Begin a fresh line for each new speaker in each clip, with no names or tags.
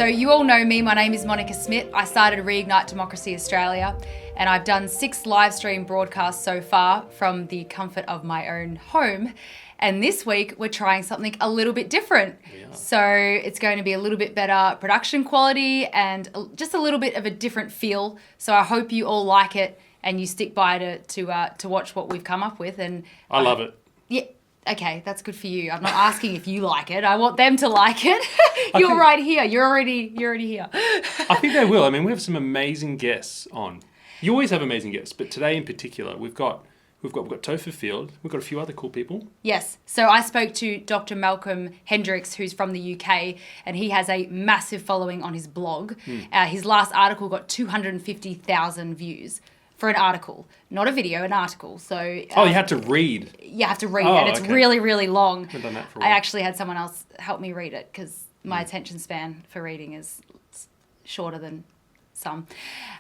you all know me, my name is Monica Smith. I started Reignite Democracy Australia, and I've done 6 live stream broadcasts so far from the comfort of my own home. And this week we're trying something a little bit different. So it's going to be a little bit better production quality and just a little bit of a different feel. So I hope you all like it and you stick by to watch what we've come up with. And
I love it.
Yeah. Okay, that's good for you. I'm not asking if you like it. I want them to like it. You're right here. You're already here.
I think they will. I mean, we have some amazing guests on. You always have amazing guests, but today in particular, we've got Topher Field. We've got a few other cool people.
Yes. So I spoke to Dr. Malcolm Hendricks, who's from the UK, and he has a massive following on his blog. His last article got 250,000 views. For an article, not a video, an article. So
You had to read.
You have to read it. It's really, really long.
I've done that for a
I
while.
actually had someone else help me read it because my attention span for reading is shorter than some.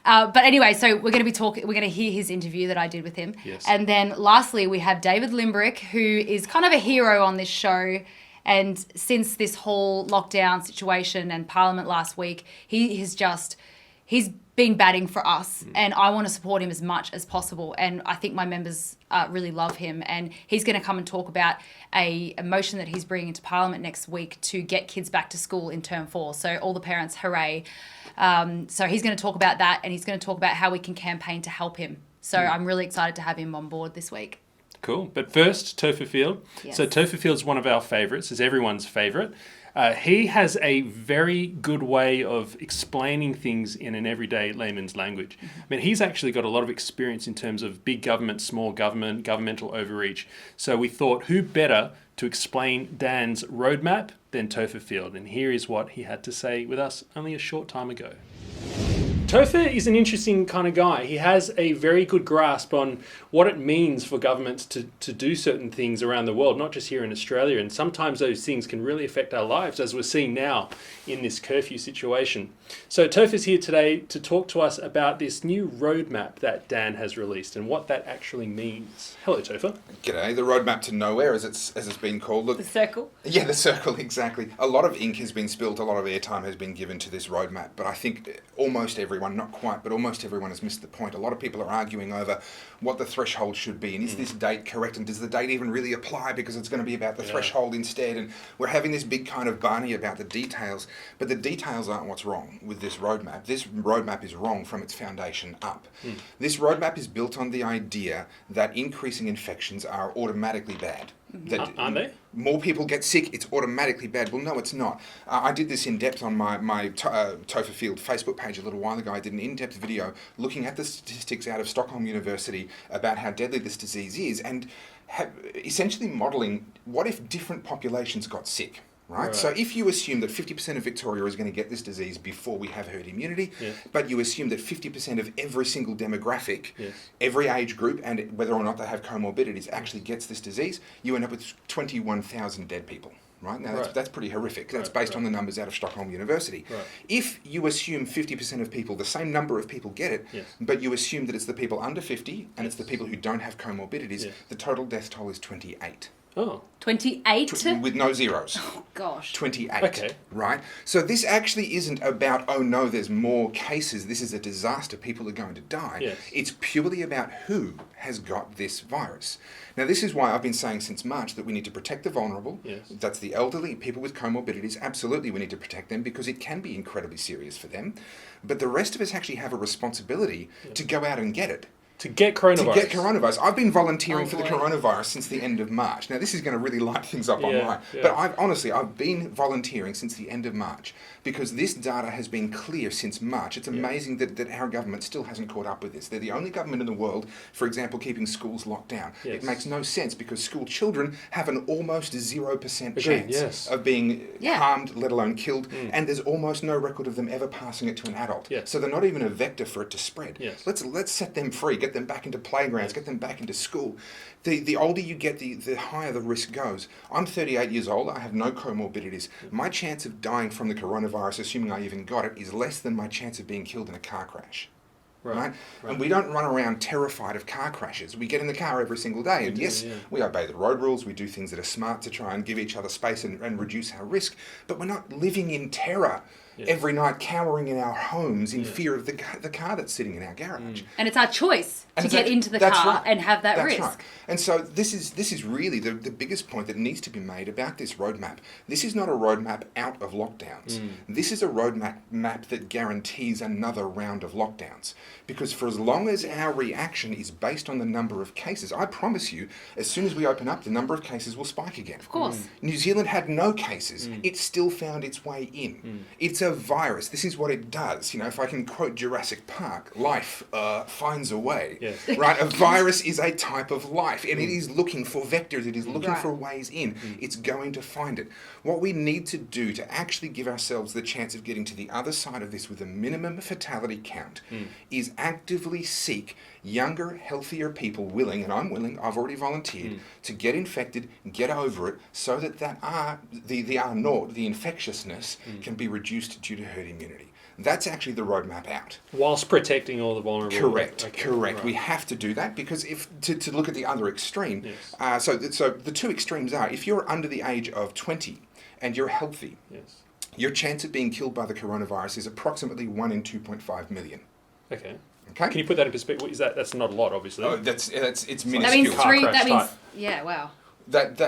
But anyway, so we're going to hear his interview that I did with him.
Yes.
And then lastly, we have David Limbrick, who is kind of a hero on this show. And since this whole lockdown situation and Parliament last week, he's been batting for us, and I want to support him as much as possible. And I think my members really love him, and he's going to come and talk about a motion that he's bringing into Parliament next week to get kids back to school in term 4. So all the parents, hooray. So he's going to talk about that, and he's going to talk about how we can campaign to help him. So I'm really excited to have him on board this week.
Cool. But first, Topher Field.
Yes.
So Topher Field's one of our favourites. Is everyone's favourite. He has a very good way of explaining things in an everyday layman's language. I mean, he's actually got a lot of experience in terms of big government, small government, governmental overreach. So we thought, who better to explain Dan's roadmap than Topher Field? And here is what he had to say with us only a short time ago. Topher is an interesting kind of guy. He has a very good grasp on what it means for governments to do certain things around the world, not just here in Australia. And sometimes those things can really affect our lives, as we're seeing now in this curfew situation. So Topher's here today to talk to us about this new roadmap that Dan has released and what that actually means. Hello, Topher.
G'day. The roadmap to nowhere, as it's been called. Look,
The circle.
yeah, the circle, exactly. A lot of ink has been spilled, a lot of airtime has been given to this roadmap, but I think almost everyone, not quite, but almost everyone has missed the point. A lot of people are arguing over what the threshold should be, and is this date correct, and does the date even really apply, because it's going to be about the threshold instead, and we're having this big kind of barney about the details, but the details aren't what's wrong with this roadmap. This roadmap is wrong from its foundation up. This roadmap is built on the idea that increasing infections are automatically bad. That
Aren't they?
more people get sick, it's automatically bad. Well, no, it's not. I did this in depth on my Topher Field Facebook page a little while ago. I did an in-depth video looking at the statistics out of Stockholm University about how deadly this disease is, and essentially modelling what if different populations got sick. Right? So if you assume that 50% of Victoria is going to get this disease before we have herd immunity, but you assume that 50% of every single demographic, every age group, and whether or not they have comorbidities actually gets this disease, you end up with 21,000 dead people. Right? Now, that's pretty horrific. That's based on the numbers out of Stockholm University. If you assume 50% of people, the same number of people get it, but you assume that it's the people under 50 and it's the people who don't have comorbidities, the total death toll is 28.
Oh.
28?
With no zeros.
Oh, gosh.
28.
Okay.
Right? So this actually isn't about, oh no, there's more cases, this is a disaster, people are going to die.
Yes.
It's purely about who has got this virus. Now this is why I've been saying since March that we need to protect the vulnerable.
Yes.
That's the elderly, people with comorbidities. Absolutely we need to protect them because it can be incredibly serious for them. But the rest of us actually have a responsibility to go out and get it.
To get coronavirus.
I've been volunteering for the
boy.
coronavirus since the end of March. Now, this is going to really light things up online.
Yeah.
But I've been volunteering since the end of March because this data has been clear since March. It's amazing that our government still hasn't caught up with this. They're the only government in the world, for example, keeping schools locked down.
Yes.
It makes no sense because school children have an almost 0%
Agreed,
chance
yes.
of being
Yeah.
harmed, let alone killed. And there's almost no record of them ever passing it to an adult.
Yes.
So they're not even a vector for it to spread.
Yes.
Let's set them free, get them back into playgrounds, get them back into school. The older you get, the higher the risk goes. I'm 38 years old. I have no comorbidities. My chance of dying from the coronavirus, assuming I even got it, is less than my chance of being killed in a car crash. Right? And we don't run around terrified of car crashes. We get in the car every single day. And yes, we obey the road rules. We do things that are smart to try and give each other space and reduce our risk. But we're not living in terror every night cowering in our homes in fear of the car that's sitting in our garage.
And it's our choice to
And
get into the
that's
car
right.
and have that
That's
risk.
right. And so this is really the biggest point that needs to be made about this roadmap. This is not a roadmap out of lockdowns. This is a roadmap that guarantees another round of lockdowns. Because for as long as our reaction is based on the number of cases, I promise you, as soon as we open up, the number of cases will spike again.
Of course.
New Zealand had no cases. It still found its way in. It's a virus. This is what it does. You know, if I can quote Jurassic Park, life finds a way.
Yes.
Right? A virus is a type of life, and it is looking for vectors. It is looking
Right.
for ways in. It's going to find it. What we need to do to actually give ourselves the chance of getting to the other side of this with a minimum fatality count is actively seek younger, healthier people willing, and I'm willing, I've already volunteered, to get infected, get over it, so that the R naught, the infectiousness, can be reduced due to herd immunity. That's actually the roadmap out.
Whilst protecting all the vulnerable.
Correct,
Okay,
correct.
right.
We have to do that because if to look at the other extreme,
Yes.
so the two extremes are if you're under the age of 20 and you're healthy,
Yes.
your chance of being killed by the coronavirus is approximately 1 in 2.5 million.
Okay.
Okay.
Can you put that in perspective? That's not a lot, obviously.
Oh, it's
That
minuscule.
means
Car
three.
crash
That means
type.
yeah. Wow.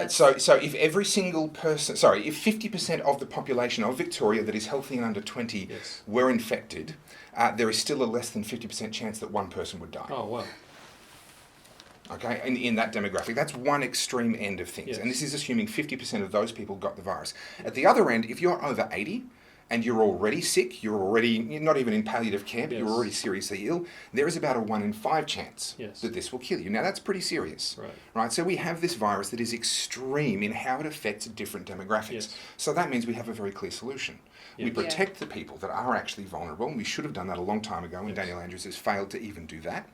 So if every single person, if 50% of the population of Victoria that is healthy and under 20
Yes.
were infected, there is still a less than 50% chance that one person would die.
Oh, wow.
Okay, in that demographic. That's one extreme end of things.
Yes.
And this is assuming 50% of those people got the virus. At the other end, if you're over 80 and you're already sick, you're not even in palliative care, but you're
Yes.
already seriously ill, there is about a 1 in 5 chance
Yes.
that this will kill you. Now, that's pretty serious.
Right.
Right? So we have this virus that is extreme in how it affects different demographics.
Yes.
So that means we have a very clear solution. We
Yes.
protect the people that are actually vulnerable, and we should have done that a long time ago, and Daniel Andrews has failed to even do that.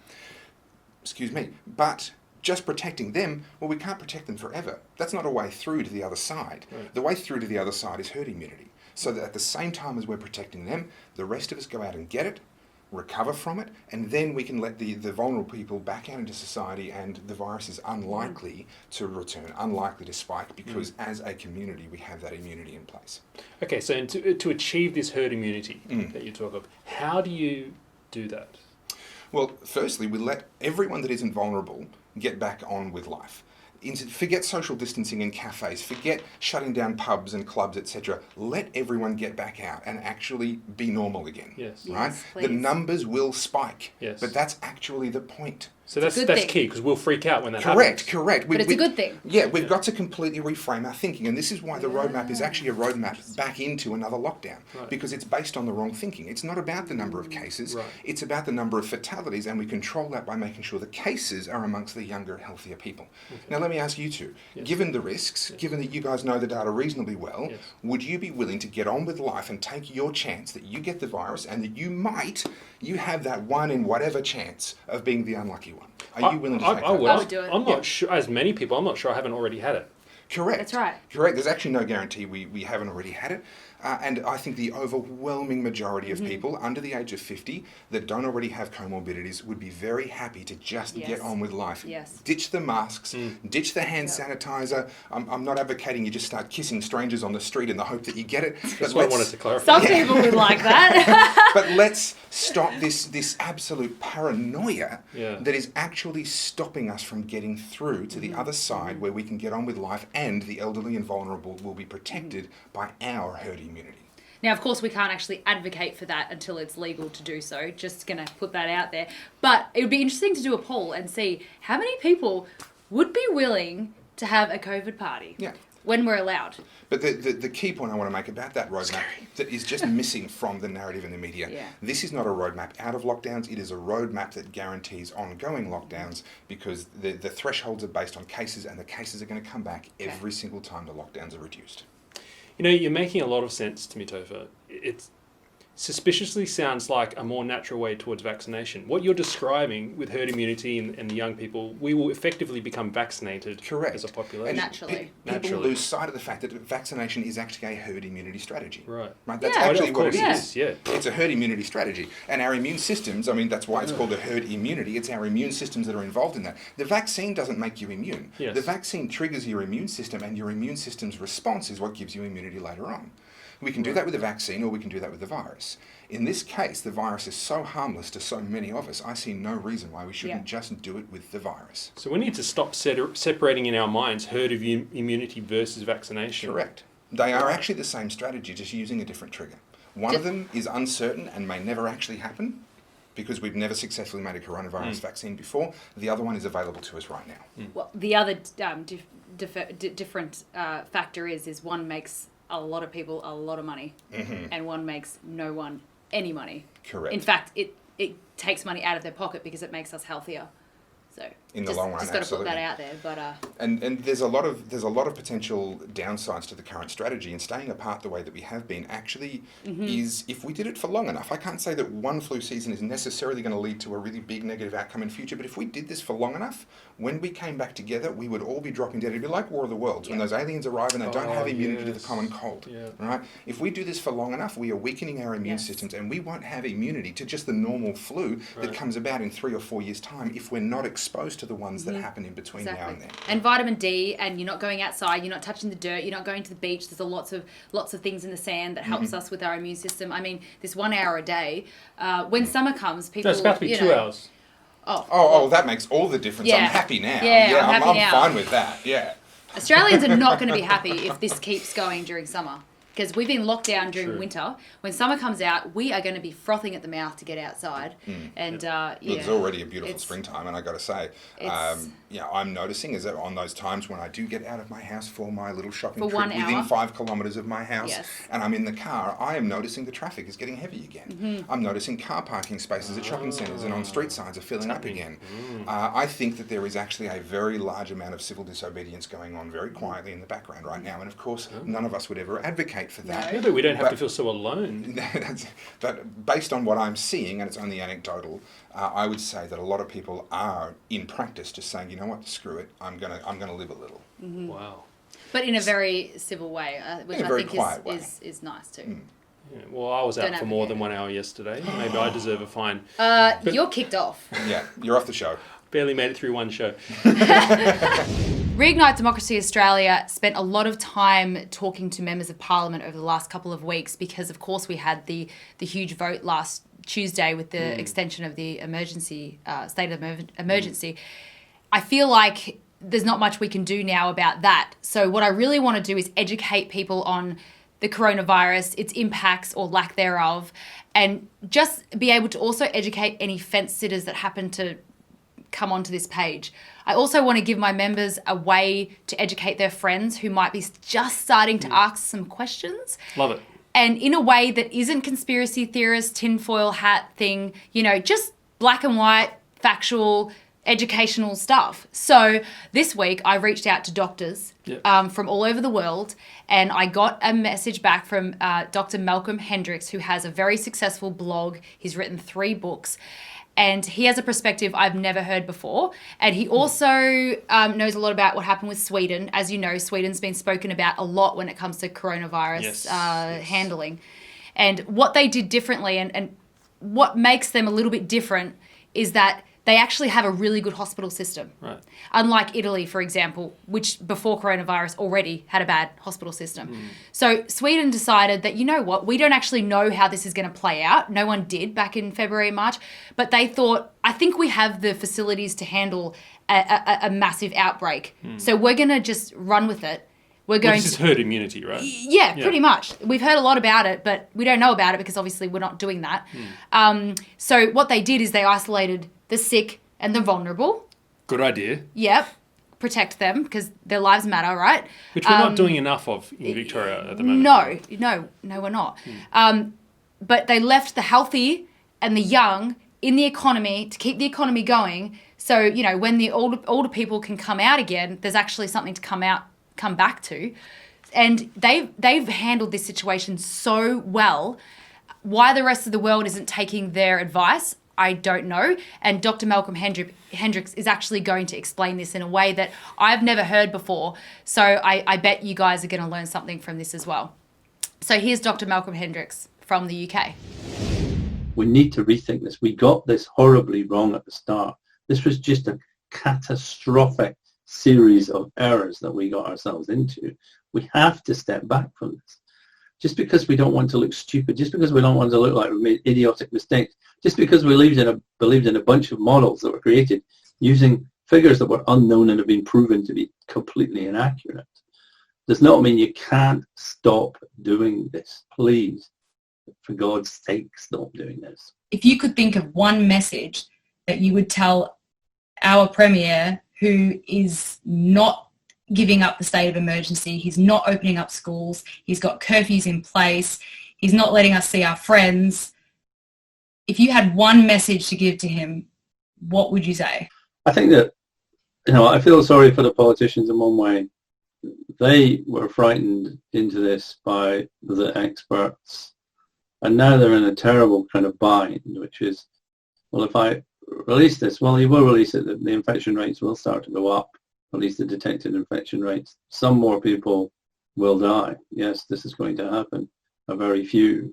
Excuse me. But just protecting them, well, we can't protect them forever. That's not a way through to the other side.
Right.
The way through to the other side is herd immunity. So that at the same time as we're protecting them, the rest of us go out and get it, recover from it, and then we can let the vulnerable people back out into society, and the virus is unlikely to return, unlikely to spike, because as a community we have that immunity in place.
Okay, so to achieve this herd immunity that you talk of, how do you do that?
Well, firstly, we let everyone that isn't vulnerable get back on with life. Forget social distancing in cafes, forget shutting down pubs and clubs, etc. Let everyone get back out and actually be normal again.
Yes.
Right?
Yes,
The
please.
numbers will spike.
Yes.
But that's actually the point.
So
It's a
that's
good
that's
thing.
key, because we'll freak out when that
Correct,
happens.
correct.
But it's a good thing.
Yeah, we've got to completely reframe our thinking, and this is why the roadmap is actually a roadmap back into another lockdown,
Right.
because it's based on the wrong thinking. It's not about the number of cases,
Right.
it's about the number of fatalities, and we control that by making sure the cases are amongst the younger, healthier people. Now, let me ask you two,
Yes.
given the risks, given that you guys know the data reasonably well,
Yes.
would you be willing to get on with life and take your chance that you get the virus and that you have that one in whatever chance of being the unlucky one? Are you willing to take that?
I would.
I would do it.
I'm
Yeah.
not sure, as many people, I'm not sure I haven't already had it.
Correct.
That's right.
Correct. There's actually no guarantee we haven't already had it. And I think the overwhelming majority of people under the age of 50 that don't already have comorbidities would be very happy to just
Yes.
get on with life.
Yes.
Ditch the masks, ditch the hand
Yeah.
sanitizer. I'm not advocating you just start kissing strangers on the street in the hope that you get it.
That's what I wanted to clarify.
Some people would like that.
But let's stop this absolute paranoia
Yeah.
that is actually stopping us from getting through to the other side where we can get on with life, and the elderly and vulnerable will be protected by our herd immunity.
Now, of course, we can't actually advocate for that until it's legal to do so. Just going to put that out there. But it would be interesting to do a poll and see how many people would be willing to have a COVID party
Yeah.
when we're allowed.
But the key point I want to make about that roadmap that is just missing from the narrative in the media,
Yeah.
this is not a roadmap out of lockdowns, it is a roadmap that guarantees ongoing lockdowns, because the thresholds are based on cases, and the cases are going to come back every single time the lockdowns are reduced.
You know, you're making a lot of sense to me, Topher. It suspiciously sounds like a more natural way towards vaccination. What you're describing with herd immunity and the young people, we will effectively become vaccinated
Correct.
as a population.
Naturally.
People
Naturally.
lose sight of the fact that vaccination is actually a herd immunity strategy.
Right.
That's
Yeah.
actually
of
what
course
it
it
is.
is, yeah.
It's a herd immunity strategy. And our immune systems, I mean, that's why it's called a herd immunity. It's our immune systems that are involved in that. The vaccine doesn't make you immune.
Yes.
The vaccine triggers your immune system, and your immune system's response is what gives you immunity later on. We can do that with a vaccine, or we can do that with the virus. In this case, the virus is so harmless to so many of us, I see no reason why we shouldn't just do it with the virus.
So we need to stop separating in our minds herd immunity versus vaccination.
Correct. They are actually the same strategy, just using a different trigger. One of them is uncertain and may never actually happen because we've never successfully made a coronavirus vaccine before. The other one is available to us right now.
Well, the other different factor is one makes a lot of people a lot of money, and one makes no one any money.
Correct.
In fact, it takes money out of their pocket because it makes us healthier. So
in the long run,
just got to put
absolutely.
that out there. But
and there's a lot of potential downsides to the current strategy, and staying apart the way that we have been actually is, if we did it for long enough. I can't say that one flu season is necessarily going to lead to a really big negative outcome in future, but if we did this for long enough, when we came back together, we would all be dropping dead. It'd be like War of the Worlds, when those aliens arrive and they don't have immunity to the common cold.
Yeah.
Right? If we do this for long enough, we are weakening our immune systems, and we won't have immunity to just the normal flu that comes about in 3 or 4 years' time if we're not exposed to the ones that happen in between now and then.
And vitamin D, and you're not going outside, you're not touching the dirt, you're not going to the beach. There's lots of things in the sand that helps us with our immune system. I mean, this 1 hour a day. When summer comes, people.
That's about to be 2 hours.
Oh, that makes all the difference.
Yeah.
I'm happy now.
Yeah, I'm happy now.
fine with that. Yeah.
Australians are not going to be happy if this keeps going during summer. Because we've been locked down during winter. When summer comes out, we are going to be frothing at the mouth to get outside. And
Look, it's already a beautiful springtime, and I got to say,
it's-
I'm noticing is that on those times when I do get out of my house for my little shopping
For
trip
1
within
hour.
5 kilometres of my house,
Yes.
and I'm in the car, I am noticing the traffic is getting heavy again. I'm noticing car parking spaces at shopping centres and on street sides are filling up again. I think that there is actually a very large amount of civil disobedience going on very quietly in the background right now, and of course, none of us would ever advocate for that.
Yeah, but we don't have to feel so alone.
But based on what I'm seeing, and it's only anecdotal, I would say that a lot of people are in practice just saying, you know what, screw it, I'm gonna live a little.
Wow.
But in a very civil way, which
In a
I
very
think
quiet way.
is nice too.
Yeah, well, I was out
Don't
for more
advocate
than 1 hour yesterday. Maybe I deserve a fine.
You're kicked off.
Yeah, you're off the show.
Barely made it through one show.
Reignite Democracy Australia spent a lot of time talking to members of Parliament over the last couple of weeks because, of course, we had the huge vote last Tuesday with the extension of the emergency state of emergency. I feel like there's not much we can do now about that. So what I really want to do is educate people on the coronavirus, its impacts or lack thereof, and just be able to also educate any fence sitters that happen to come onto this page. I also want to give my members a way to educate their friends who might be just starting to ask some questions.
Love it.
And in a way that isn't conspiracy theorist, tinfoil hat thing, just black and white, factual, educational stuff. So this week I reached out to doctors from all over the world, and I got a message back from Dr. Malcolm Hendricks, who has a very successful blog. He's written 3 books. And he has a perspective I've never heard before. And he also knows a lot about what happened with Sweden. As you know, Sweden's been spoken about a lot when it comes to coronavirus handling. And what they did differently and what makes them a little bit different is that they actually have a really good hospital system.
Right.
Unlike Italy, for example, which before coronavirus already had a bad hospital system. So Sweden decided that, you know what, we don't actually know how this is going to play out. No one did back in February, March. But they thought, I think we have the facilities to handle a massive outbreak. So we're going to just run with it. We're going
This is herd immunity, right?
Yeah, pretty much. We've heard a lot about it, but we don't know about it because obviously we're not doing that. So what they did is they isolated the sick and the vulnerable.
Good idea.
Yep. Protect them because their lives matter, right?
Which we're not doing enough of in Victoria at the moment.
No, we're not. But they left the healthy and the young in the economy to keep the economy going. So, when the older people can come out again, there's actually something to come back to. And they've handled this situation so well. Why the rest of the world isn't taking their advice, I don't know. And Dr. Malcolm Hendricks is actually going to explain this in a way that I've never heard before. So I bet you guys are going to learn something from this as well. So here's Dr. Malcolm Hendricks from the UK.
We need to rethink this. We got this horribly wrong at the start. This was just a catastrophic series of errors that we got ourselves into. We have to step back from this. just because we don't want to look stupid, just because we don't want to look like we made idiotic mistakes, just because we believed in a bunch of models that were created using figures that were unknown and have been proven to be completely inaccurate, does not mean you can't stop doing this. Please, for God's sake, stop doing this.
If you could think of one message that you would tell our Premier, who is not giving up the state of emergency, he's not opening up schools, he's got curfews in place, he's not letting us see our friends. If you had one message to give to him, what would you say?
I think that, I feel sorry for the politicians in one way. They were frightened into this by the experts, and now they're in a terrible kind of bind, which is, well, if I release this, well, you will release it, the infection rates will start to go up, at least the detected infection rates. Some more people will die. Yes, this is going to happen, a very few.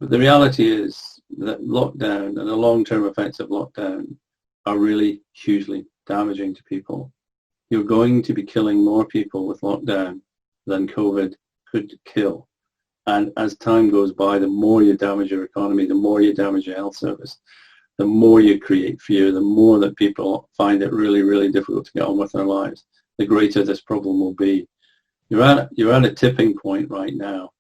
But the reality is that lockdown and the long-term effects of lockdown are really hugely damaging to people. You're going to be killing more people with lockdown than COVID could kill. And as time goes by, the more you damage your economy, the more you damage your health service, the more you create fear, the more that people find it really, really difficult to get on with their lives, the greater this problem will be. You're at a tipping point right now.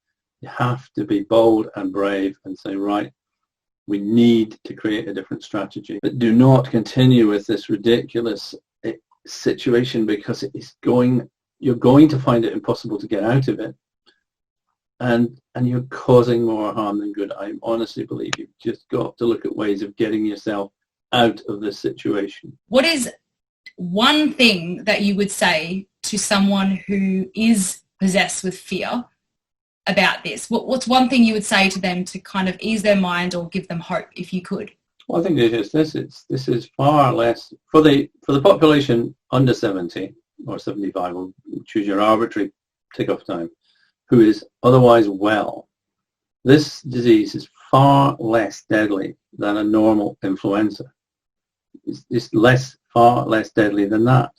You have to be bold and brave and say, right, we need to create a different strategy. But do not continue with this ridiculous situation, because you're going to find it impossible to get out of it. And you're causing more harm than good. I honestly believe you've just got to look at ways of getting yourself out of this situation.
What is one thing that you would say to someone who is possessed with fear about this? What's one thing you would say to them to kind of ease their mind or give them hope, if you could?
Well, I think this is far less for the population under 70 or 75, or choose your arbitrary tick-off time, who is otherwise well. This disease is far less deadly than a normal influenza. It's far less deadly than that.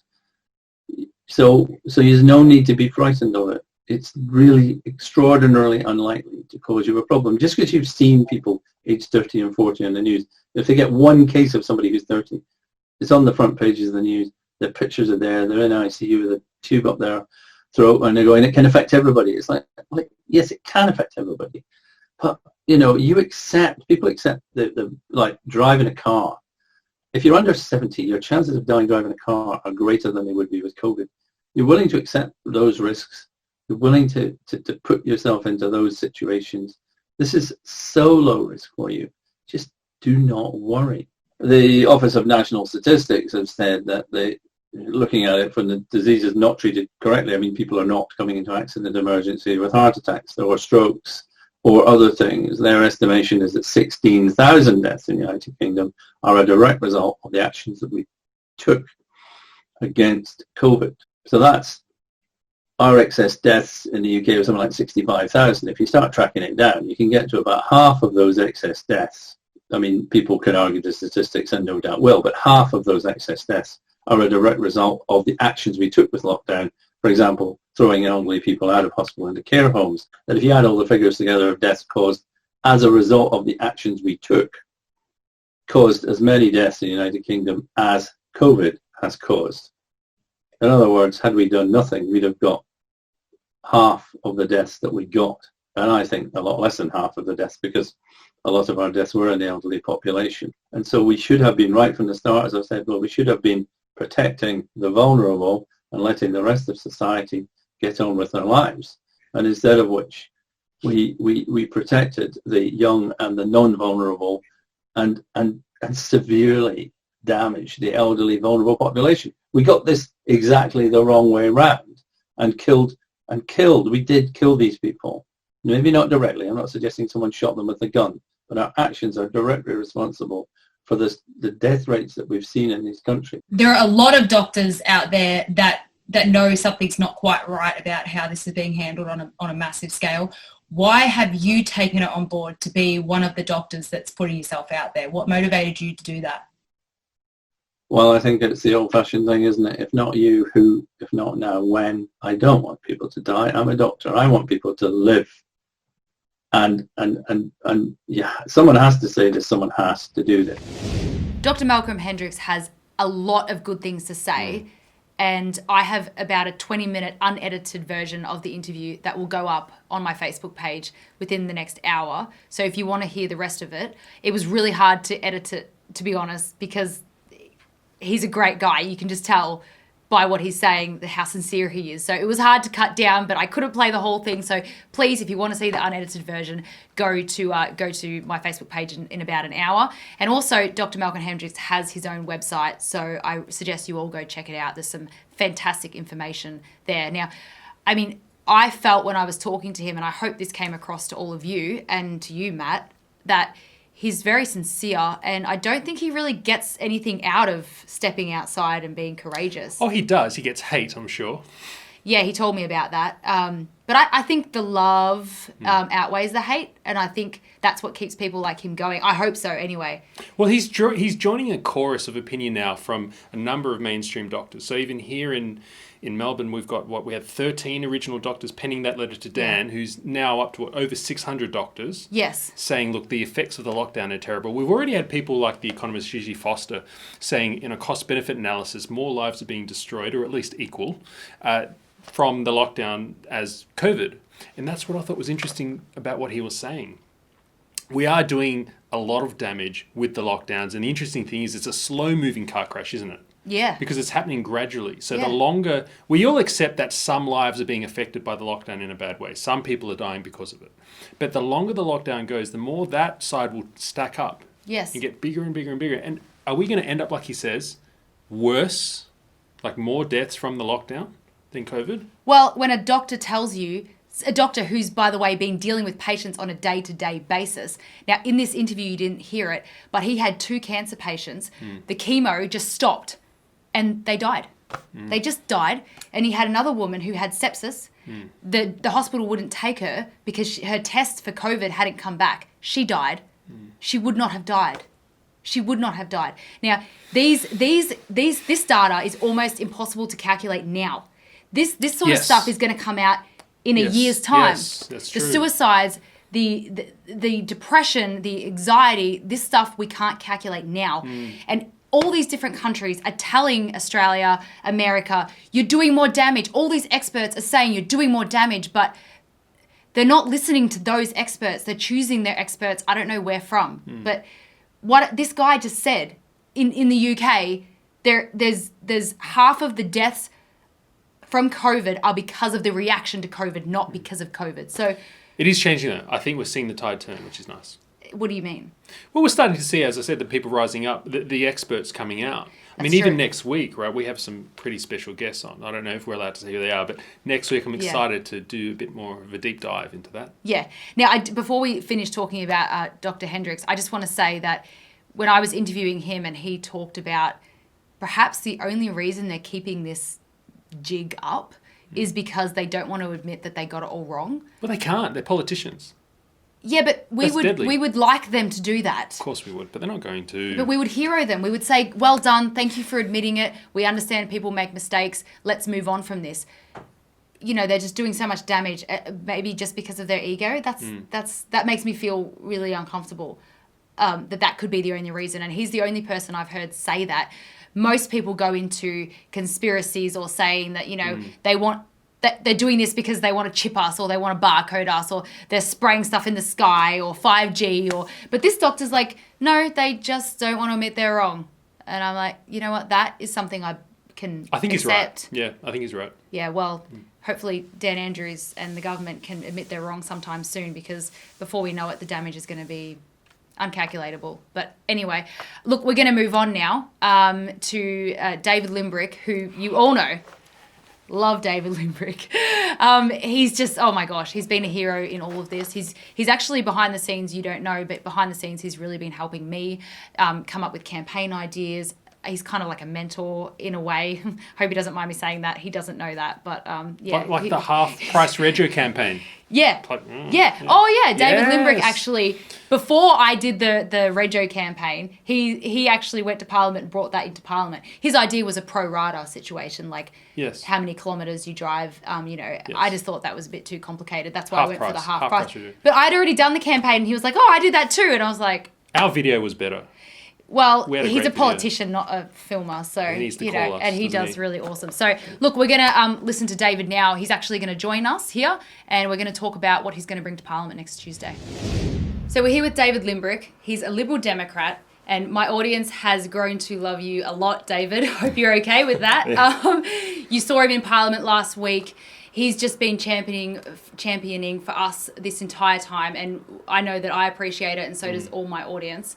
So there's no need to be frightened of it. It's really extraordinarily unlikely to cause you a problem. Just because you've seen people aged 30 and 40 on the news, if they get one case of somebody who's 30, it's on the front pages of the news, their pictures are there, they're in ICU with a tube up their throat, and they're going, it can affect everybody. It's like yes, it can affect everybody. But, people accept the like driving a car. If you're under 70, your chances of dying driving a car are greater than they would be with COVID. You're willing to accept those risks. You're willing to put yourself into those situations. This is so low risk for you. Just do not worry. The Office of National Statistics have said that looking at it from the diseases not treated correctly, I mean, people are not coming into accident emergency with heart attacks or strokes or other things. Their estimation is that 16,000 deaths in the United Kingdom are a direct result of the actions that we took against COVID. So that's our excess deaths in the UK of something like 65,000. If you start tracking it down, you can get to about half of those excess deaths. I mean, people can argue the statistics, and no doubt will, but half of those excess deaths are a direct result of the actions we took with lockdown. For example, throwing elderly people out of hospital into care homes. That if you add all the figures together of deaths caused as a result of the actions we took, caused as many deaths in the United Kingdom as COVID has caused. In other words, had we done nothing, we'd have got half of the deaths that we got. And I think a lot less than half of the deaths, because a lot of our deaths were in the elderly population. And so we should have been right from the start, as I said, well, we should have been protecting the vulnerable and letting the rest of society get on with their lives. And instead of which, we protected the young and the non-vulnerable and severely damaged the elderly, vulnerable population. We got this exactly the wrong way around and killed. We did kill these people. Maybe not directly. I'm not suggesting someone shot them with a gun, but our actions are directly responsible for the death rates that we've seen in this country.
There are a lot of doctors out there that know something's not quite right about how this is being handled on a massive scale. Why have you taken it on board to be one of the doctors that's putting yourself out there? What motivated you to do that?
Well, I think it's the old-fashioned thing, isn't it? If not you, who? If not now, when? I don't want people to die. I'm a doctor. I want people to live. And yeah, someone has to say this. Someone has to do this.
Dr. Malcolm Hendricks has a lot of good things to say, and I have about a 20-minute unedited version of the interview that will go up on my Facebook page within the next hour. So if you want to hear the rest of it, it was really hard to edit it, to be honest, because he's a great guy. You can just tell by what he's saying how sincere he is. So it was hard to cut down, but I couldn't play the whole thing. So please, if you want to see the unedited version, go to my Facebook page in about an hour. And also, Dr. Malcolm Hendricks has his own website, so I suggest you all go check it out. There's some fantastic information there. Now, I mean, I felt when I was talking to him, and I hope this came across to all of you and to you, Matt, that he's very sincere, and I don't think he really gets anything out of stepping outside and being courageous.
Oh, he does. He gets hate, I'm sure.
Yeah, he told me about that. But I think the love outweighs the hate, and I think that's what keeps people like him going. I hope so, anyway.
Well, he's joining a chorus of opinion now from a number of mainstream doctors. So even here in Melbourne, we have 13 original doctors penning that letter to Dan, who's now up to over 600 doctors.
Yes.
Saying, look, the effects of the lockdown are terrible. We've already had people like the economist Gigi Foster saying in a cost-benefit analysis, more lives are being destroyed, or at least equal, from the lockdown as COVID. And that's what I thought was interesting about what he was saying. We are doing a lot of damage with the lockdowns. And the interesting thing is it's a slow-moving car crash, isn't it?
Yeah.
Because it's happening gradually. So the longer... We all accept that some lives are being affected by the lockdown in a bad way. Some people are dying because of it. But the longer the lockdown goes, the more that side will stack up.
Yes.
And get bigger and bigger and bigger. And are we going to end up, like he says, worse, like more deaths from the lockdown than COVID?
Well, when a doctor tells you, a doctor who's, by the way, been dealing with patients on a day-to-day basis. Now, in this interview, you didn't hear it, but he had 2 cancer patients. The chemo just stopped and they died. They just died. And he had another woman who had sepsis. The hospital wouldn't take her because her test for COVID hadn't come back. She died. She would not have died. She would not have died. Now, this data is almost impossible to calculate now. This sort of stuff is going to come out in a year's time.
Yes, that's true.
The suicides, the depression, the anxiety, this stuff we can't calculate now. And all these different countries are telling Australia, America, you're doing more damage. All these experts are saying you're doing more damage, but they're not listening to those experts. They're choosing their experts. I don't know where from. But what this guy just said, in the UK, there's half of the deaths from COVID are because of the reaction to COVID, not because of COVID. So
it is changing though. I think we're seeing the tide turn, which is nice.
What do you mean?
Well, we're starting to see, as I said, the people rising up, the experts coming out. I mean, even next week, right, we have some pretty special guests on. I don't know if we're allowed to say who they are, but next week I'm excited to do a bit more of a deep dive into that.
Yeah. Now, before we finish talking about Dr. Hendricks, I just want to say that when I was interviewing him and he talked about perhaps the only reason they're keeping this jig up is because they don't want to admit that they got it all wrong.
Well, they can't. They're politicians.
Yeah, but we would like them to do that.
Of course we would, but they're not going to.
But we would hero them. We would say, well done, thank you for admitting it. We understand people make mistakes. Let's move on from this. You know, they're just doing so much damage, maybe just because of their ego. That makes me feel really uncomfortable, that could be the only reason. And he's the only person I've heard say that. Most people go into conspiracies or saying that, you know, they want... that they're doing this because they want to chip us or they want to barcode us or they're spraying stuff in the sky or 5G but this doctor's like, no, they just don't want to admit they're wrong. And I'm like, you know what? That is something I think accept.
He's right. Yeah, I think he's right.
Yeah, well, hopefully Dan Andrews and the government can admit they're wrong sometime soon because before we know it, the damage is going to be uncalculatable. But anyway, look, we're going to move on now to David Limbrick, who you all know. Love David Limbrick. He's just, oh my gosh, he's been a hero in all of this. He's actually behind the scenes, you don't know, but behind the scenes, he's really been helping me come up with campaign ideas. He's kind of like a mentor in a way. Hope he doesn't mind me saying that. He doesn't know that, but yeah.
Like the half-price Rego campaign.
Yeah.
Like,
Yeah. Oh, yeah. David
Yes.
Limbrick actually, before I did the Rego campaign, he actually went to Parliament and brought that into Parliament. His idea was a pro rata situation, like
Yes.
how many kilometres you drive. I just thought that was a bit too complicated. That's why I
Half
went for the
price.
half
Half
price.
price review.
But I'd already done the campaign, and he was like, "Oh, I did that too," and I was like,
Our video was better.
well,
We had a
he's a
great video.
politician, not a filmer, so
He needs to call us,
and he
doesn't
does
he?
really awesome. So, look, we're gonna listen to David now. He's actually going to join us here, and we're going to talk about what he's going to bring to Parliament next Tuesday. So we're here with David Limbrick. He's a Liberal Democrat, and my audience has grown to love you a lot, David. Hope you're okay with that. You saw him in Parliament last week. He's just been championing for us this entire time, and I know that I appreciate it, and so does all my audience.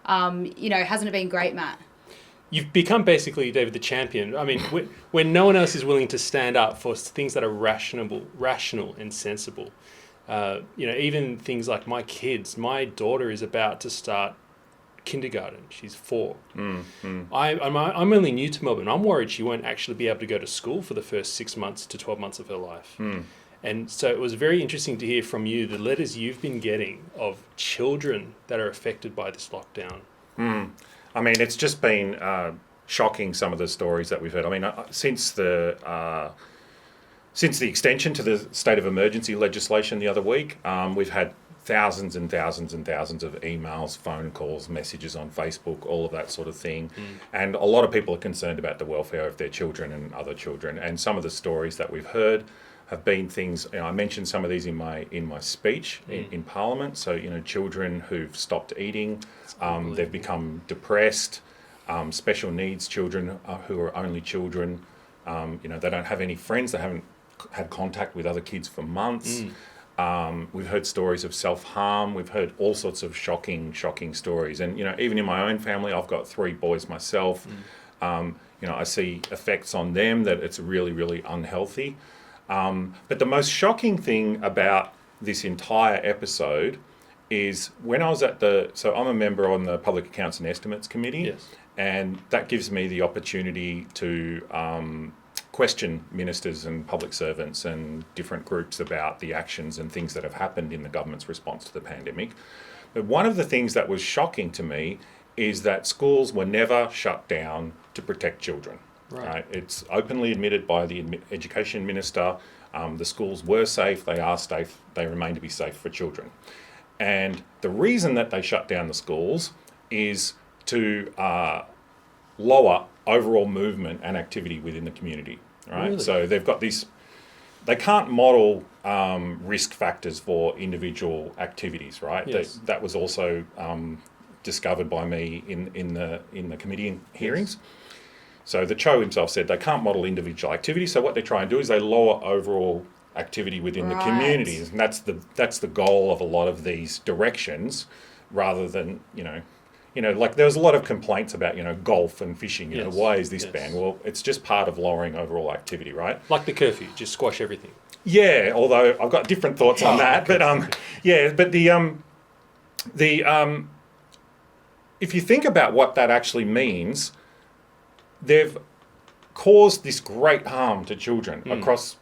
Hasn't it been great, Matt?
You've become basically, David, the champion. I mean, when no one else is willing to stand up for things that are rational and sensible. Even things like my kids. My daughter is about to start kindergarten. She's 4. I'm only new to Melbourne. I'm worried she won't actually be able to go to school for the first 6 months to 12 months of her life. And so it was very interesting to hear from you the letters you've been getting of children that are affected by this lockdown.
I mean, it's just been shocking, some of the stories that we've heard. I mean, since the extension to the state of emergency legislation the other week, we've had thousands and thousands and thousands of emails, phone calls, messages on Facebook, all of that sort of thing. And a lot of people are concerned about the welfare of their children and other children. And some of the stories that we've heard have been things, I mentioned some of these in my speech in Parliament. So, children who've stopped eating, they've become depressed, special needs children who are only children, they don't have any friends, they haven't had contact with other kids for months. We've heard stories of self-harm. We've heard all sorts of shocking stories. And, even in my own family, I've got 3 boys myself. I see effects on them that it's really, really unhealthy. But the most shocking thing about this entire episode is when I was so I'm a member on the Public Accounts and Estimates Committee.
Yes.
And that gives me the opportunity to question ministers and public servants and different groups about the actions and things that have happened in the government's response to the pandemic. But one of the things that was shocking to me is that schools were never shut down to protect children. Right? It's openly admitted by the Education Minister. The schools were safe, they are safe, they remain to be safe for children. And the reason that they shut down the schools is to lower overall movement and activity within the community, right?
Really?
So they've got they can't model risk factors for individual activities, right?
Yes.
That was also discovered by me in the committee hearings. Yes. So the Cho himself said they can't model individual activity, so what they try and do is they lower overall activity within the communities, and that's the goal of a lot of these directions, rather than like there was a lot of complaints about golf and fishing. Why is this banned? Well, it's just part of lowering overall activity, right?
Like the curfew, just squash everything.
Yeah, although I've got different thoughts on that, but if you think about what that actually means, they've caused this great harm to children across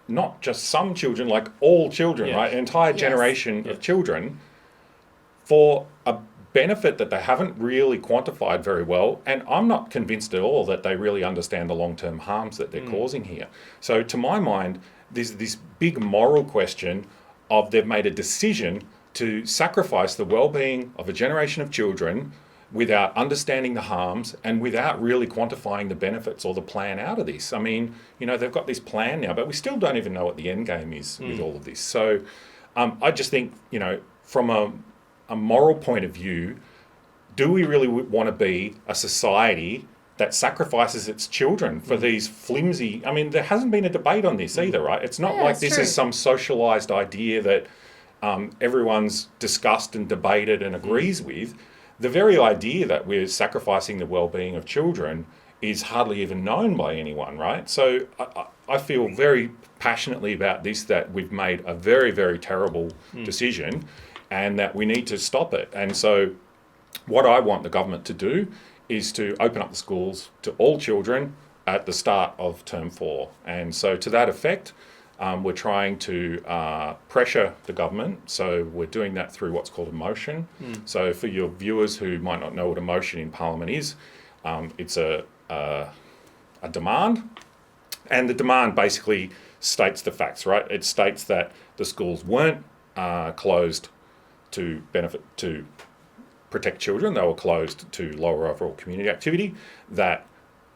not just some children, like all children, right? An entire generation of children, for a benefit that they haven't really quantified very well. And I'm not convinced at all that they really understand the long-term harms that they're causing here. So to my mind, there's this big moral question of they've made a decision to sacrifice the well-being of a generation of children without understanding the harms and without really quantifying the benefits or the plan out of this. I mean, they've got this plan now, but we still don't even know what the end game is with all of this. So I just think, from a moral point of view, do we really want to be a society that sacrifices its children for these flimsy... I mean, there hasn't been a debate on this either, right? It's not like this is some socialised idea that everyone's discussed and debated and agrees with. The very idea that we're sacrificing the well-being of children is hardly even known by anyone, right? So I feel very passionately about this, that we've made a very, very terrible decision and that we need to stop it. And so what I want the government to do is to open up the schools to all children at the start of term 4. And so to that effect, We're trying to pressure the government, so we're doing that through what's called a motion. So for your viewers who might not know what a motion in Parliament is, it's a demand, and the demand basically states the facts, right? It states that the schools weren't closed to protect children, they were closed to lower overall community activity, that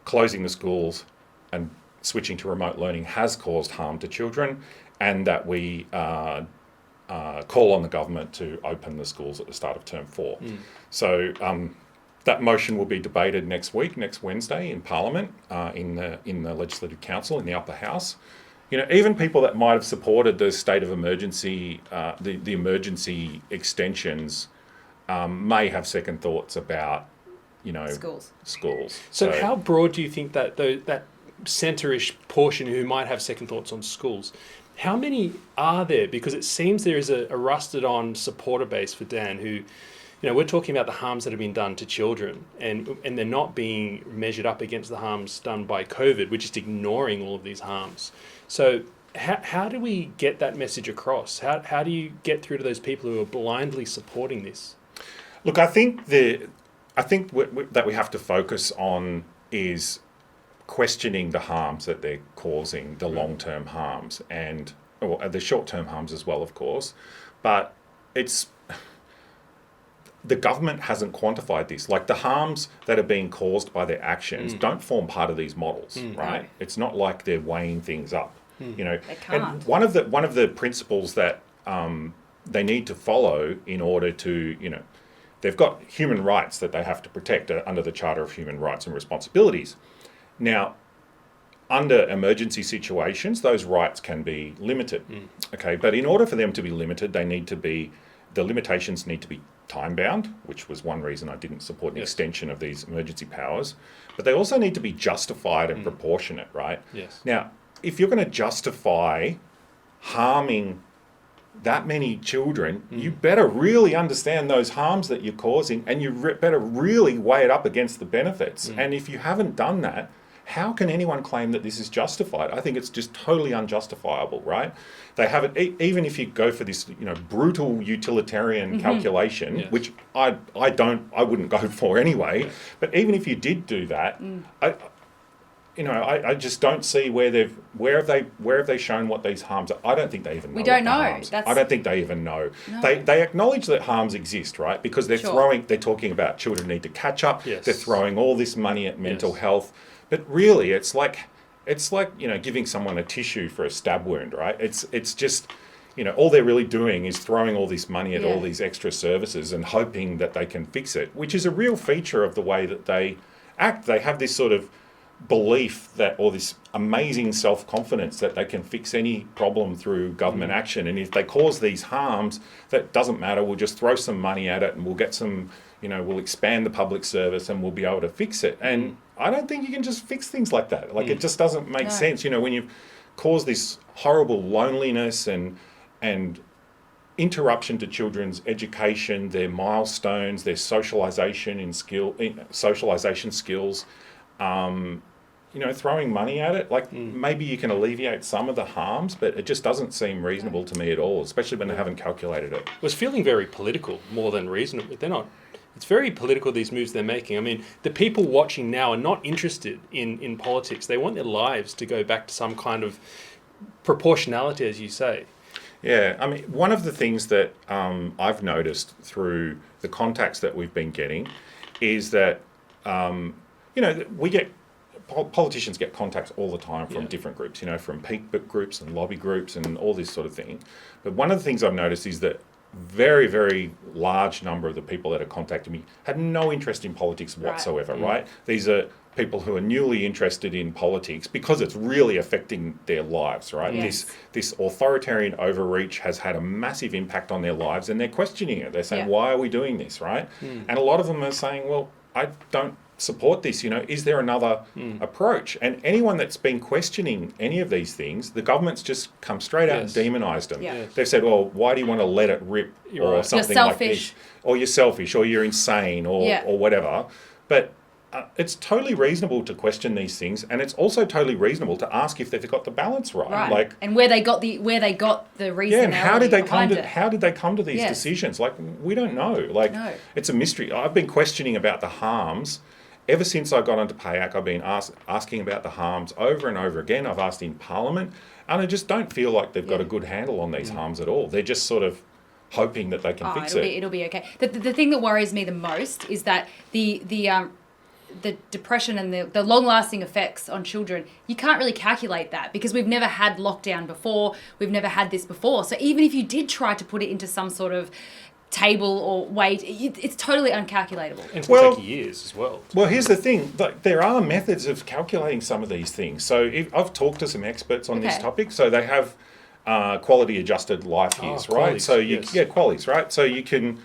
closing the schools and switching to remote learning has caused harm to children, and that we call on the government to open the schools at the start of term 4. So that motion will be debated next week, next Wednesday in Parliament, in the Legislative Council, in the upper house. You know, even people that might have supported the state of emergency, the emergency extensions, may have second thoughts about, schools.
So how broad do you think that that centre-ish portion who might have second thoughts on schools, how many are there? Because it seems there is a rusted-on supporter base for Dan who, we're talking about the harms that have been done to children, and they're not being measured up against the harms done by COVID. We're just ignoring all of these harms. So how do we get that message across? How do you get through to those people who are blindly supporting this?
Look, I think that we have to focus on is questioning the harms that they're causing, the long-term harms, and the short-term harms as well, of course. But the government hasn't quantified this. Like, the harms that are being caused by their actions don't form part of these models, right? It's not like they're weighing things up,
They can't.
And one of the principles that they need to follow in order to, they've got human rights that they have to protect under the Charter of Human Rights and Responsibilities. Now, under emergency situations, those rights can be limited, okay? But in order for them to be limited, the limitations need to be time-bound, which was one reason I didn't support an extension of these emergency powers. But they also need to be justified and proportionate, right?
Yes.
Now, if you're going to justify harming that many children, you better really understand those harms that you're causing, and you better really weigh it up against the benefits. And if you haven't done that, how can anyone claim that this is justified? I think it's just totally unjustifiable, right? They haven't, even if you go for this, brutal utilitarian calculation, which I wouldn't go for anyway. But even if you did do that, I just don't see where have they shown what these harms are. I don't think they even know.
We don't know.
I don't think they even know.
No.
They acknowledge that harms exist, right? Because they're talking about children need to catch up.
Yes.
They're throwing all this money at mental health. But really, it's like giving someone a tissue for a stab wound, right? It's just, all they're really doing is throwing all this money at all these extra services and hoping that they can fix it, which is a real feature of the way that they act. They have this sort of belief that, or this amazing self-confidence that they can fix any problem through government action, and if they cause these harms, that doesn't matter, we'll just throw some money at it and we'll get some, we'll expand the public service and we'll be able to fix it. And I don't think you can just fix things like that. Like, it just doesn't make sense. When you cause this horrible loneliness and interruption to children's education, their milestones, their socialization skills, throwing money at it, maybe you can alleviate some of the harms, but it just doesn't seem reasonable to me at all, especially when they haven't calculated it.
It was feeling very political more than reasonable. They're not. It's very political, these moves they're making. I mean, the people watching now are not interested in politics. They want their lives to go back to some kind of proportionality, as you say.
Yeah, I mean, one of the things that I've noticed through the contacts that we've been getting is that, politicians get contacts all the time from different groups, from peak groups and lobby groups and all this sort of thing. But one of the things I've noticed is that very, very large number of the people that have contacted me had no interest in politics whatsoever, right? These are people who are newly interested in politics because it's really affecting their lives, right?
Yes.
This authoritarian overreach has had a massive impact on their lives, and they're questioning it. They're saying, why are we doing this, right? And a lot of them are saying, well, I don't support this, is there another approach? And anyone that's been questioning any of these things, the government's just come straight out and demonised them.
Yeah.
They've said, well, why do you want to let it rip, or something like this? Or you're selfish, or you're insane, or whatever. But it's totally reasonable to question these things, and it's also totally reasonable to ask if they've got the balance right.
Right.
Like,
and where they got the reason.
yeah, and how did they come
behind
to
it.
how did they come to these
Yes.
decisions? Like, we don't know. Like,
No.
it's a mystery. I've been questioning about the harms ever since I got onto PAYAC. I've been asking about the harms over and over again. I've asked in Parliament, and I just don't feel like they've got a good handle on these harms at all. They're just sort of hoping that they can fix it.
It'll be okay. The thing that worries me the most is that the depression and the long-lasting effects on children, you can't really calculate that because we've never had lockdown before. We've never had this before. So even if you did try to put it into some sort of table or weight, it's totally uncalculatable.
And it's
Well-
going to take years as well.
Well, here's the thing. Like, there are methods of calculating some of these things. So I've talked to some experts on this
Okay.
topic. So they have quality adjusted life years, right?
QALYs,
So
yes.
QALYs, right? So you can,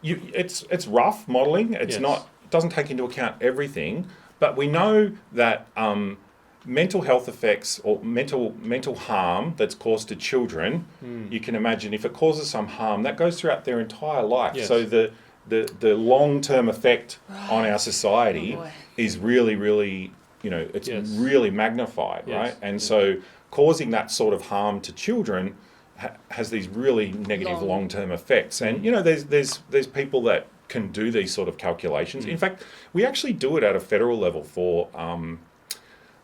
it's rough modelling. It's
Yes.
not, it doesn't take into account everything, but we know that mental health effects or mental harm that's caused to children, you can imagine if it causes some harm, that goes throughout their entire life.
Yes.
So the long-term effect on our society
Oh, boy.
is really, really, it's
Yes.
really magnified,
Yes.
right? And so causing that sort of harm to children has these really negative long-term effects. And, there's people that can do these sort of calculations. In fact, we actually do it at a federal level for,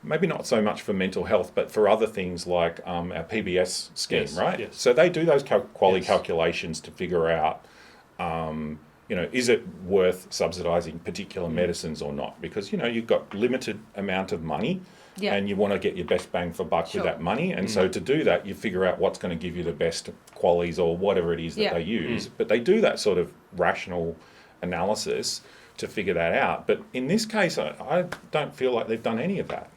maybe not so much for mental health, but for other things like our PBS scheme,
Yes,
right?
yes.
So they do those quality
Yes.
calculations to figure out, is it worth subsidising particular medicines or not? Because, you've got limited amount of money
Yeah.
and you want to get your best bang for buck
Sure.
with that money. And so to do that, you figure out what's going to give you the best qualities or whatever it is that
Yeah.
they use. But they do that sort of rational analysis to figure that out. But in this case, I don't feel like they've done any of that.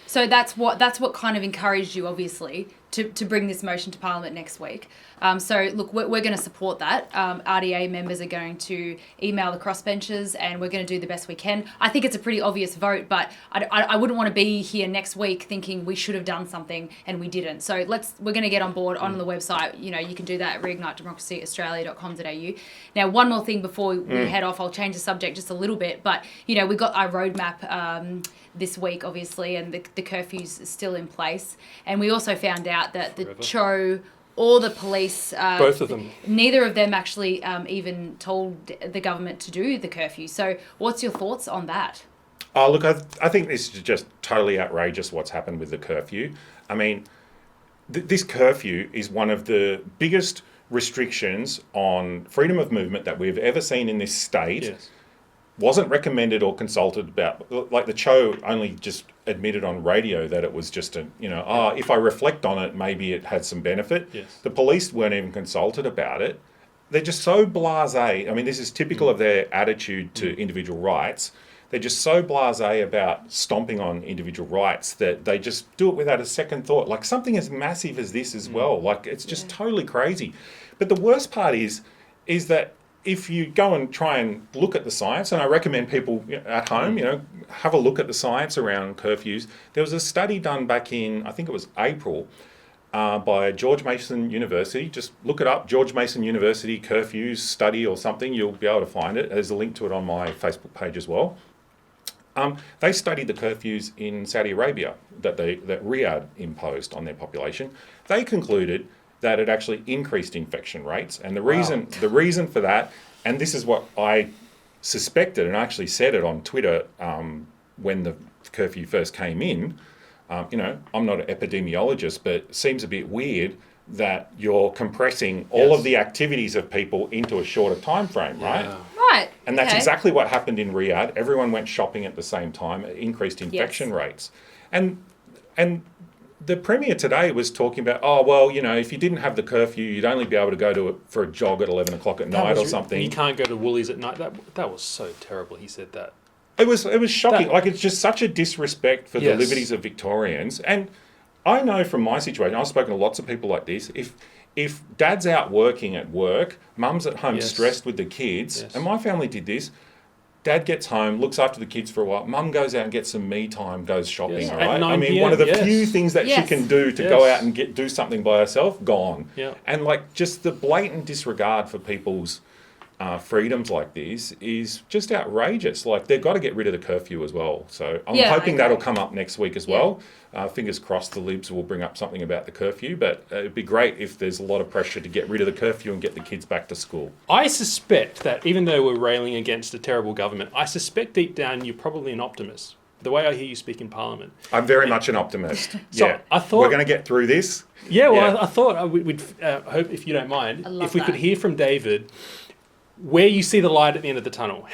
So that's what kind of encouraged you, obviously, to bring this motion to Parliament next week. So look, we're going to support that. RDA members are going to email the crossbenchers, and we're going to do the best we can. I think it's a pretty obvious vote, but I wouldn't want to be here next week thinking we should have done something and we didn't. So we're going to get on board on the website. You can do that at reignitedemocracyaustralia.com.au. Now, one more thing before we head off, I'll change the subject just a little bit, but we got our roadmap this week, obviously, and the curfew's still in place. And we also found out that the
Forever.
Cho or the police,
Both of them.
neither of them actually even told the government to do the curfew. So what's your thoughts on that?
Oh, look, I think this is just totally outrageous what's happened with the curfew. I mean, this curfew is one of the biggest restrictions on freedom of movement that we've ever seen in this state.
Yes.
Wasn't recommended or consulted about. Like the Cho only just admitted on radio that it was just if I reflect on it, maybe it had some benefit.
Yes.
The police weren't even consulted about it. They're just so blasé. I mean, this is typical of their attitude to individual rights. They're just so blasé about stomping on individual rights that they just do it without a second thought. Like something as massive as this as well. Like it's just totally crazy. But the worst part is that if you go and try and look at the science, and I recommend people at home, have a look at the science around curfews. There was a study done back in, I think it was April, by George Mason University. Just look it up, George Mason University curfews study or something. You'll be able to find it. There's a link to it on my Facebook page as well. They studied the curfews in Saudi Arabia that Riyadh imposed on their population. They concluded that it actually increased infection rates. And the reason for that, and this is what I suspected, and I actually said it on Twitter when the curfew first came in. I'm not an epidemiologist, but it seems a bit weird that you're compressing all of the activities of people into a shorter time frame, right?
Yeah.
Right.
And that's
okay.
exactly what happened in Riyadh. Everyone went shopping at the same time. It increased infection rates. And the Premier today was talking about, if you didn't have the curfew, you'd only be able to go for a jog at 11 o'clock at night or something.
You can't go to Woolies at night. That was so terrible. He said that.
It was shocking. It's just such a disrespect for the
Yes.
liberties of Victorians. And I know from my situation, I've spoken to lots of people like this, if dad's out working at work, mum's at home
Yes.
stressed with the kids,
Yes.
and my family did this, dad gets home, looks after the kids for a while, mum goes out and gets some me time, goes shopping,
Yes.
all
At
right?
9
I mean,
PM,
one of the
yes.
few things that she
Yes.
can do to
Yes.
go out and do something by herself, gone.
Yeah.
And just the blatant disregard for people's freedoms like this is just outrageous. Like, they've got to get rid of the curfew as well. So I'm
Yeah,
hoping
okay.
that'll come up next week as well. Fingers crossed the Libs will bring up something about the curfew, but it'd be great if there's a lot of pressure to get rid of the curfew and get the kids back to school.
I suspect that even though we're railing against a terrible government, I suspect deep down you're probably an optimist. The way I hear you speak in Parliament.
I'm very much an optimist.
So
yeah,
I thought-
we're going to get through this.
Yeah, well,
Yeah.
I thought we'd hope, if you don't mind,
I love
if we could
that.
hear from David where you see the light at the end of the tunnel.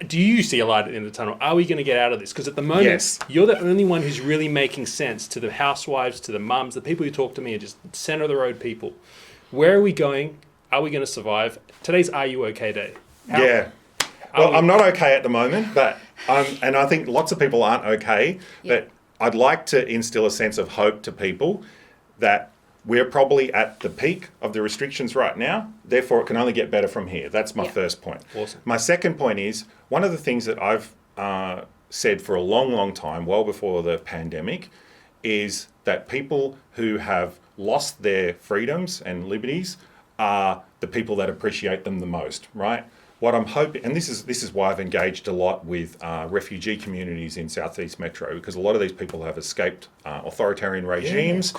Do you see a light at the end of the tunnel? Are we going to get out of this? Because at the moment,
Yes.
you're the only one who's really making sense to the housewives, to the mums, the people who talk to me are just centre of the road people. Where are we going? Are we going to survive? Today's Are You OK Day.
Yeah. Well, I'm not okay at the moment, but and I think lots of people aren't okay. But I'd like to instill a sense of hope to people that we're probably at the peak of the restrictions right now. Therefore, it can only get better from here. That's my first point.
Awesome.
My second point is one of the things that I've said for a long, long time, well before the pandemic, is that people who have lost their freedoms and liberties are the people that appreciate them the most, right? What I'm hoping, and this is why I've engaged a lot with refugee communities in Southeast Metro, because a lot of these people have escaped authoritarian regimes,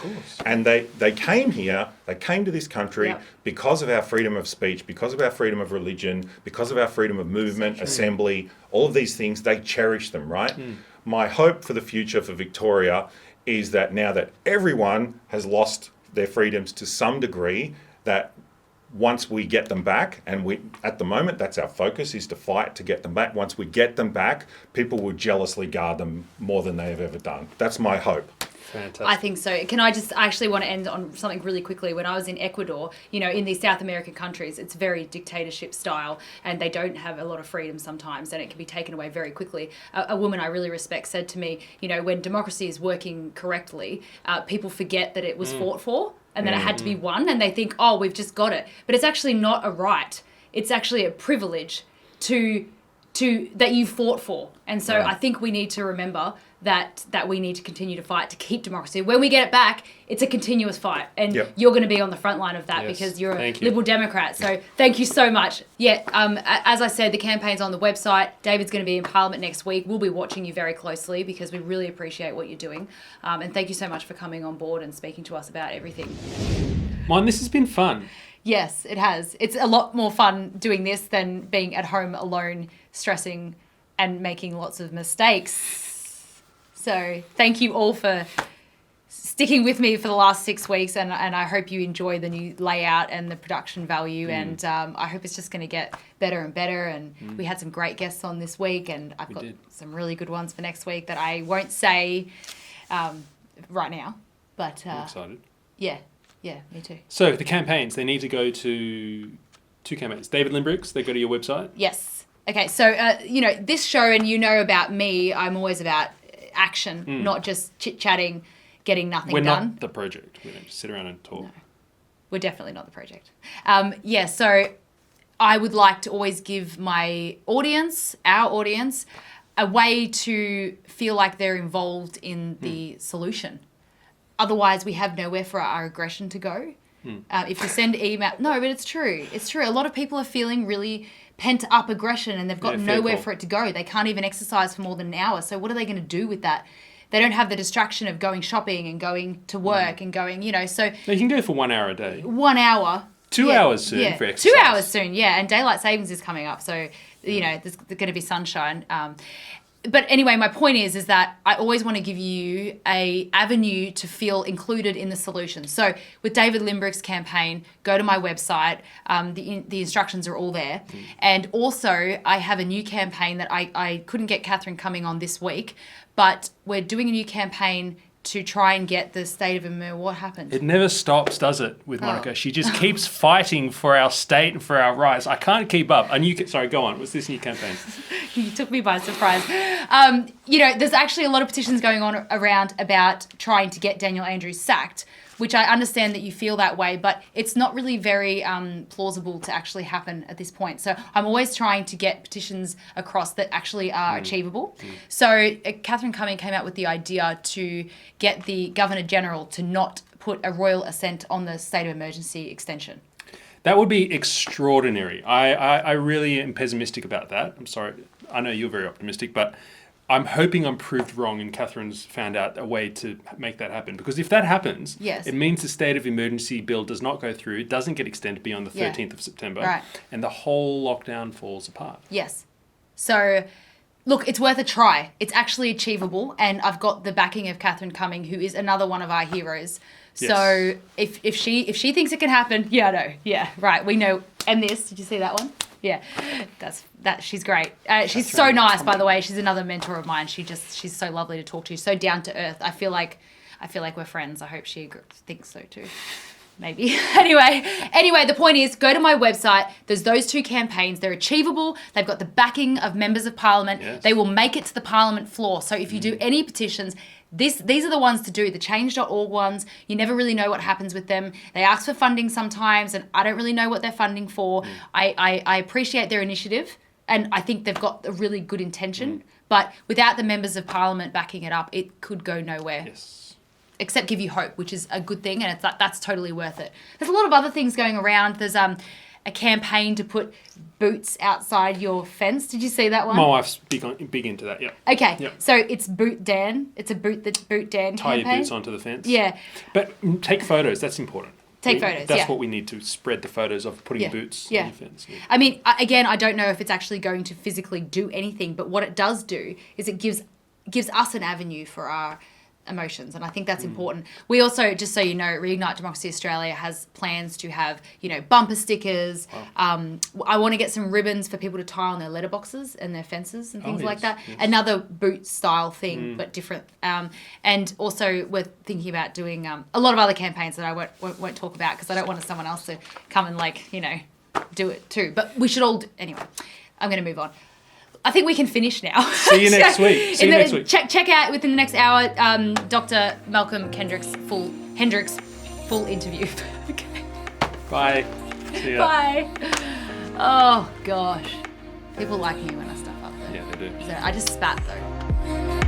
and they came here, they came to this country because of our freedom of speech, because of our freedom of religion, because of our freedom of movement, assembly, all of these things. They cherish them, right? My hope for the future for Victoria is that now that everyone has lost their freedoms to some degree, that once we get them back, and at the moment that's our focus, is to fight to get them back. Once we get them back, people will jealously guard them more than they have ever done. That's my hope.
Fantastic.
I think so. I actually want to end on something really quickly. When I was in Ecuador, in these South American countries, it's very dictatorship style and they don't have a lot of freedom sometimes and it can be taken away very quickly. A woman I really respect said to me, when democracy is working correctly, people forget that it was fought for and that it had to be won and they think, oh, we've just got it. But it's actually not a right. It's actually a privilege that you fought for. And so I think we need to remember that we need to continue to fight to keep democracy. When we get it back, it's a continuous fight. And you're going to be on the front line of that because you're a Liberal Democrat. So thank you so much. Yeah, as I said, the campaign's on the website. David's going to be in Parliament next week. We'll be watching you very closely because we really appreciate what you're doing. And thank you so much for coming on board and speaking to us about everything.
Mine, this has been fun.
Yes, it has. It's a lot more fun doing this than being at home alone, stressing and making lots of mistakes. So thank you all for sticking with me for the last 6 weeks, and I hope you enjoy the new layout and the production value, and I hope it's just going to get better and better, and we had some great guests on this week, and I've got some really good ones for next week that I won't say right now, but
I'm excited.
Yeah, me too.
So the campaigns, they need to go to 2 campaigns. David Limbrick's, they go to your website.
Yes. Okay, so, this show, and about me, I'm always about action, not just chit-chatting, getting nothing done.
We're not the project. We don't just sit around and talk.
No, we're definitely not the project. So I would like to always give our audience, a way to feel like they're involved in the solution. Otherwise, we have nowhere for our aggression to go. If you send email... No, but it's true. It's true. A lot of people are feeling really pent-up aggression and they've got nowhere for it to go. They can't even exercise for more than an hour. So what are they going to do with that? They don't have the distraction of going shopping and going to work and going, so...
You can go for 1 hour a day.
1 hour.
2 hours soon for exercise.
2 hours soon, and daylight savings is coming up. So, there's going to be sunshine. But anyway, my point is that I always want to give you a avenue to feel included in the solution. So with David Limbrick's campaign, go to my website. The instructions are all there. And also, I have a new campaign that I couldn't get Catherine coming on this week, but we're doing a new campaign to try and get the state of emergency. What happened?
It never stops, does it, with Monica? She just keeps fighting for our state and for our rights. I can't keep up. Sorry, go on. What's this new campaign?
You took me by surprise. There's actually a lot of petitions going on around about trying to get Daniel Andrews sacked, which I understand that you feel that way, but it's not really very plausible to actually happen at this point. So I'm always trying to get petitions across that actually are achievable. So Catherine Cumming came out with the idea to get the Governor General to not put a royal assent on the state of emergency extension.
That would be extraordinary. I really am pessimistic about that. I'm sorry. I know you're very optimistic, but I'm hoping I'm proved wrong and Catherine's found out a way to make that happen. Because if that happens,
Yes.
it means the state of emergency bill does not go through, it doesn't get extended beyond the
Yeah.
13th of September,
Right.
and the whole lockdown falls apart.
Yes. So, look, it's worth a try. It's actually achievable, and I've got the backing of Catherine Cumming, who is another one of our heroes. So if she thinks it can happen, yeah, no, yeah, right, we know. And this, did you see that one? Yeah, she's great. She's so nice, by the way. She's another mentor of mine. She's so lovely to talk to, so down to earth. I feel like we're friends. I hope she thinks so too. Maybe. Anyway, the point is, go to my website. There's those two campaigns. They're achievable. They've got the backing of members of parliament.
Yes.
They will make it to the parliament floor. So if you do any petitions, these are the ones to do, the change.org ones. You never really know what happens with them. They ask for funding sometimes, and I don't really know what they're funding for. I appreciate their initiative, and I think they've got a really good intention. But without the members of parliament backing it up, it could go nowhere.
Yes.
Except give you hope, which is a good thing, and that's totally worth it. There's a lot of other things going around. There's a campaign to put boots outside your fence. Did you see that one?
My wife's big into that, yeah.
Okay,
Yep.
so it's Boot Dan. It's a Boot Dan
Tie
campaign.
your boots onto the fence.
Yeah,
But take photos, that's important.
Take photos,
That's
yeah.
what we need to spread the photos of putting
Yeah,
boots
yeah.
on your fence. Yeah.
I mean, again, I don't know if it's actually going to physically do anything, but what it does do is it gives us an avenue for our emotions, and I think that's important. We also, just so you know, Reignite Democracy Australia has plans to have, bumper stickers. I want to get some ribbons for people to tie on their letterboxes and their fences and things like
yes,
that.
yes.
Another boot style thing, but different. And also we're thinking about doing a lot of other campaigns that I won't talk about because I don't want someone else to come and do it too. But we should all anyway. I'm going to move on. I think we can finish now.
See you next week. See you next week.
Check out within the next hour Dr. Malcolm Hendricks full interview. Okay.
Bye. See ya.
Bye. Oh gosh, people like me when I stuff up though.
Yeah, they do.
So I just spat though.